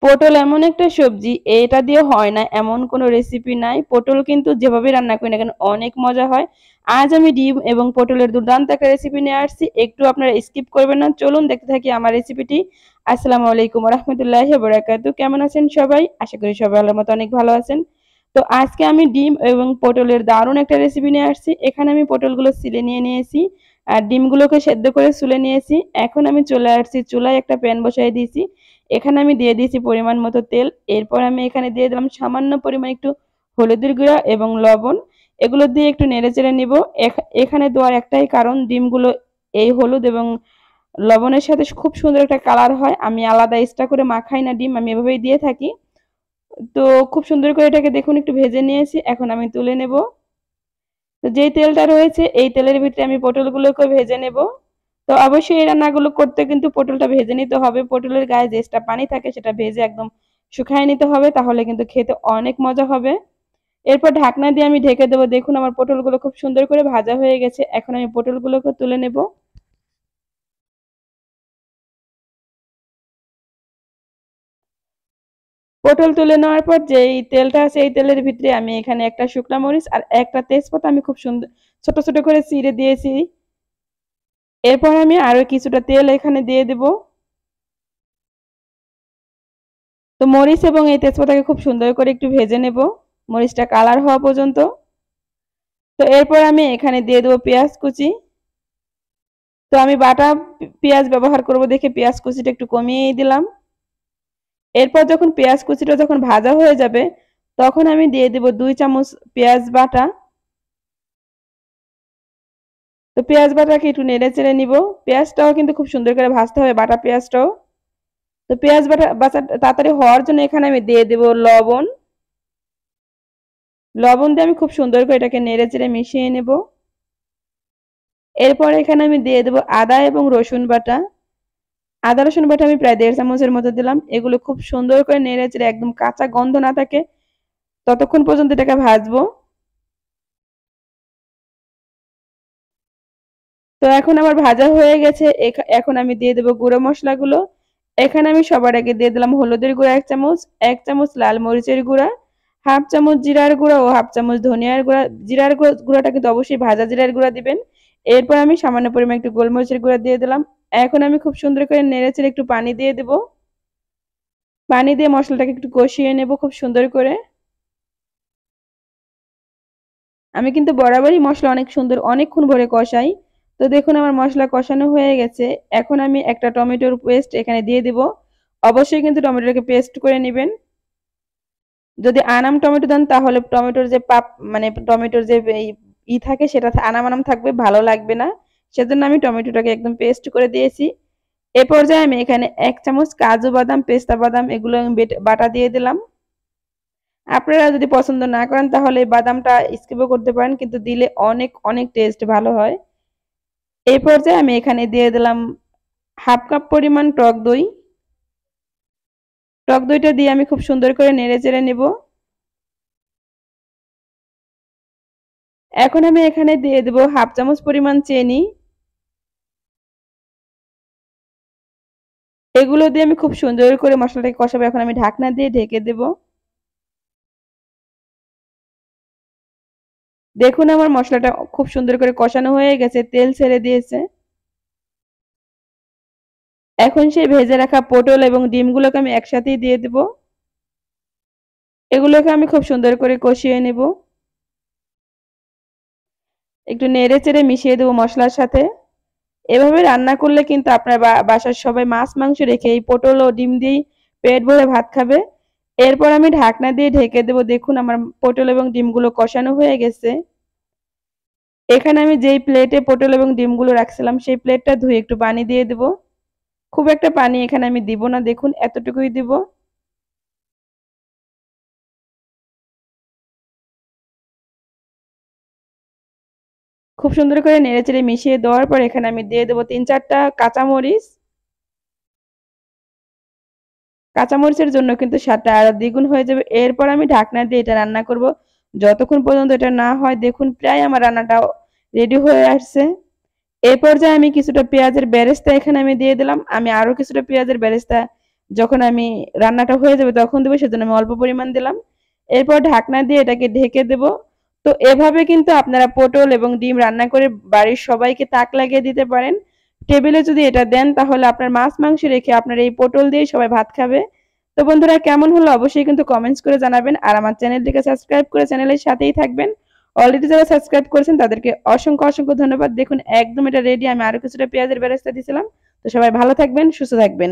পটল এমন একটা সবজি, এটা দিয়ে হয় না এমন কোনো রেসিপি নাই। পটল কিন্তু যেভাবে রান্না করি না কেন অনেক মজা হয়। আজ আমি ডিম এবং পটলের দুর্দান্ত একটা রেসিপি নিয়ে আসছি, একটু আপনারা স্কিপ করবেন না। চলুন দেখতে থাকি আমার রেসিপিটি। আসসালামু আলাইকুম ওয়া রাহমাতুল্লাহি ওয়া বারাকাতুহু। কেমন আছেন সবাই? আশা করি সবাই আল্লাহর মতো অনেক ভালো আছেন। তো আজকে আমি ডিম এবং পটলের দারুণ একটা রেসিপি নিয়ে আসছি। এখানে আমি পটলগুলো ছিলে নিয়ে নিয়েছি আর ডিমগুলোকে সেদ্ধ করে ছুলে নিয়েছি। এখন আমি চলে আসছি চুলায়, একটা প্যান বসাই দিয়েছি। এখানে আমি দিয়ে দিয়েছি পরিমাণ মতো তেল। এরপর আমি এখানে দিয়ে দিলাম সামান্য পরিমাণ একটু হলুদের গুঁড়া এবং লবণ। এগুলো দিয়ে একটু নেড়েচেড়ে নিব। এখানে দেওয়ার একটাই কারণ, ডিমগুলো এই হলুদ এবং লবণের সাথে খুব সুন্দর একটা কালার হয়। আমি আলাদা এক্সট্রা করে মাখাই না ডিম, আমি এভাবেই দিয়ে থাকি। তো খুব সুন্দর করে এটাকে দেখুন একটু ভেজে নিয়েছি, এখন আমি তুলে নেব। তো যেই তেলটা রয়েছে এই তেলের ভিতরে আমি পটলগুলোকে ভেজে নেব। তো অবশ্যই এই রান্নাগুলো করতে কিন্তু পটলটা ভেজে নিতে হবে। পটলের গায়ে যে এক্সট্রা পানি থাকে সেটা ভেজে একদম শুকায় নিতে হবে, তাহলে কিন্তু খেতে অনেক মজা হবে। এরপর ঢাকনা দিয়ে আমি ঢেকে দেবো। দেখুন আমার পটলগুলো খুব সুন্দর করে ভাজা হয়ে গেছে, এখন আমি পটলগুলোকে তুলে নেব। পটল তুলে নেওয়ার পর যেই তেলটা আছে এই তেলের ভিতরে আমি এখানে একটা শুকনা মরিচ আর একটা তেজপাতা আমি খুব সুন্দর ছোট ছোট করে চিড়ে দিয়েছি। এরপর আমি আরো কিছুটা তেল এখানে দিয়ে দেব। তো মরিচ এবং এই তেজপাতাকে খুব সুন্দর করে একটু ভেজে নেব, মরিচটা কালার হওয়া পর্যন্ত। তো এরপর আমি এখানে দিয়ে দেবো পেঁয়াজ কুচি। তো আমি বাটা পেঁয়াজ ব্যবহার করব দেখে পেঁয়াজ কুচিটা একটু কমিয়েই দিলাম। এরপর যখন পেঁয়াজ কুচিটা যখন ভাজা হয়ে যাবে তখন আমি দিয়ে দেব 2 চামচ পেঁয়াজ বাটা। তো পেঁয়াজ বাটাকে একটু নেড়ে চেড়ে নিব। পেঁয়াজটাও কিন্তু খুব সুন্দর করে ভাজতে হবে, বাটা পেঁয়াজটাও। তো পেঁয়াজ বাটা তাড়াতাড়ি হওয়ার জন্য এখানে আমি দিয়ে দেব লবণ। লবণ দিয়ে আমি খুব সুন্দর করে এটাকে নেড়ে চেড়ে মিশিয়ে নেব। এরপর এখানে আমি দিয়ে দেব আদা এবং রসুন বাটা। আদা রসুন বাটা আমি প্রায় 1.5 চামচের মতো দিলাম। এগুলো খুব সুন্দর করে নেড়ে চেড়ে একদম কাঁচা গন্ধ না থাকে ততক্ষণ পর্যন্ত এটাকে ভাজবো। তো এখন আমার ভাজা হয়ে গেছে, এখন আমি দিয়ে দেবো গুঁড়ো মশলাগুলো। এখানে আমি সবার আগে দিয়ে দিলাম হলুদের গুঁড়া 1 চামচ, 1 চামচ লাল মরিচের গুঁড়া, হাফ চামচ জিরার গুঁড়া ও হাফ চামচ ধনিয়ার গুঁড়া। জিরার গুঁড়াটা কিন্তু অবশ্যই ভাজা জিরার গুঁড়া দিবেন। এরপর আমি সামান্য পরিমাণ একটু গোলমরিচের গুঁড়া দিয়ে দিলাম। এখন আমি খুব সুন্দর করে নেড়েচেড়ে একটু পানি দিয়ে দেব। পানি দিয়ে মশলাটাকে একটু কষিয়ে নেব খুব সুন্দর করে। আমি কিন্তু বরাবরই মশলা অনেক সুন্দর অনেকক্ষণ ভরে কষাই। তো দেখুন আমার মশলা কষানো হয়ে গেছে। এখন আমি একটা টমেটোর পেস্ট এখানে দিয়ে দিব। অবশ্যই কিন্তু টমেটোটাকে পেস্ট করে নেবেন। যদি আনাম টমেটো দেন তাহলে টমেটোর যে মানে টমেটোর যে থাকে সেটা আনাম আনাম থাকবে, ভালো লাগবে না। সেজন্য আমি টমেটোটাকে একদম পেস্ট করে দিয়েছি। এ পর্যায়ে আমি এখানে 1 চামচ কাজু বাদাম পেস্তা বাদাম এগুলো আমি বাটা দিয়ে দিলাম। আপনারা যদি পছন্দ না করেন তাহলে বাদামটা স্কিপও করতে পারেন, কিন্তু দিলে অনেক অনেক টেস্ট ভালো হয়। এই পর্যায়ে আমি এখানে দিয়ে দিলাম হাফ কাপ পরিমাণ টক দই। টক দইটা দিয়ে আমি খুব সুন্দর করে নেড়ে চেড়ে নেব। এখন আমি এখানে দিয়ে দেব হাফ চামচ পরিমাণ চিনি। এগুলো দিয়ে আমি খুব সুন্দর করে মশলাটাকে কষাবো। এখন আমি ঢাকনা দিয়ে ঢেকে দেব। দেখুন আমার মশলাটা খুব সুন্দর করে কষানো হয়ে গেছে, তেল ছেড়ে দিয়েছে। এখন সেই ভেজে রাখা পটল এবং ডিমগুলোকে আমি একসাথেই দিয়ে দেব। এগুলোকে আমি খুব সুন্দর করে কষিয়ে নেব। একটু নেড়ে চেড়ে মিশিয়ে দেবো মশলার সাথে। এভাবে রান্না করলে কিন্তু আপনার বাসার সবাই মাছ মাংস রেখে এই পটল ও ডিম দিয়েই পেট ভরে ভাত খাবে। এরপর আমি ঢাকনা দিয়ে ঢেকে দেবো। দেখুন আমার পটল এবং ডিমগুলো কষানো হয়ে গেছে। এখানে আমি যেই প্লেটে পটল এবং ডিমগুলো রাখছিলাম সেই প্লেটটা ধুয়ে একটু পানি দিয়ে দেব। খুব একটা পানি এখানে আমি দিব না, দেখুন এতটুকুই দিব। খুব সুন্দর করে নেড়েচেড়ে মিশিয়ে দেওয়ার পর এখানে আমি দিয়ে দেবো 3-4টা কাঁচামরিচ। কাঁচামরিচের জন্য কিন্তু স্বাদটা আরো দ্বিগুণ হয়ে যাবে। এরপর আমি ঢাকনা দিয়ে এটা রান্না করব যতক্ষণ পর্যন্ত এটা না হয়। দেখুন প্রায় আমার রান্নাটা রেডি হয়ে আসছে। এই পর্যায়ে আমি কিছুটা পেঁয়াজের বেরেস্তা এখানে আমি দিয়ে দিলাম। আমি আরো কিছুটা পেঁয়াজের বেরেস্তা যখন আমি রান্নাটা হয়ে যাবে তখন দেবো, সেজন্য আমি অল্প পরিমাণ দিলাম। এরপর ঢাকনা দিয়ে এটাকে ঢেকে দেব। তো এভাবে কিন্তু আপনারা পটল এবং ডিম রান্না করে বাড়ির সবাইকে তাক লাগিয়ে দিতে পারেন। টেবিলে যদি এটা দেন তাহলে আপনার মাছ মাংস রেখে আপনার এই পটল দিয়ে সবাই ভাত খাবে। তো বন্ধুরা, কেমন হলো অবশ্যই কিন্তু কমেন্টস করে জানাবেন, আর আমার চ্যানেলটিকে সাবস্ক্রাইব করে চ্যানেলের সাথেই থাকবেন। অলরেডি যারা সাবস্ক্রাইব করেছেন তাদেরকে অসংখ্য অসংখ্য ধন্যবাদ। দেখুন একদম এটা রেডি। আমি আরো কিছুটা পেঁয়াজের বেরেস্তা দিয়েছিলাম। তো সবাই ভালো থাকবেন, সুস্থ থাকবেন।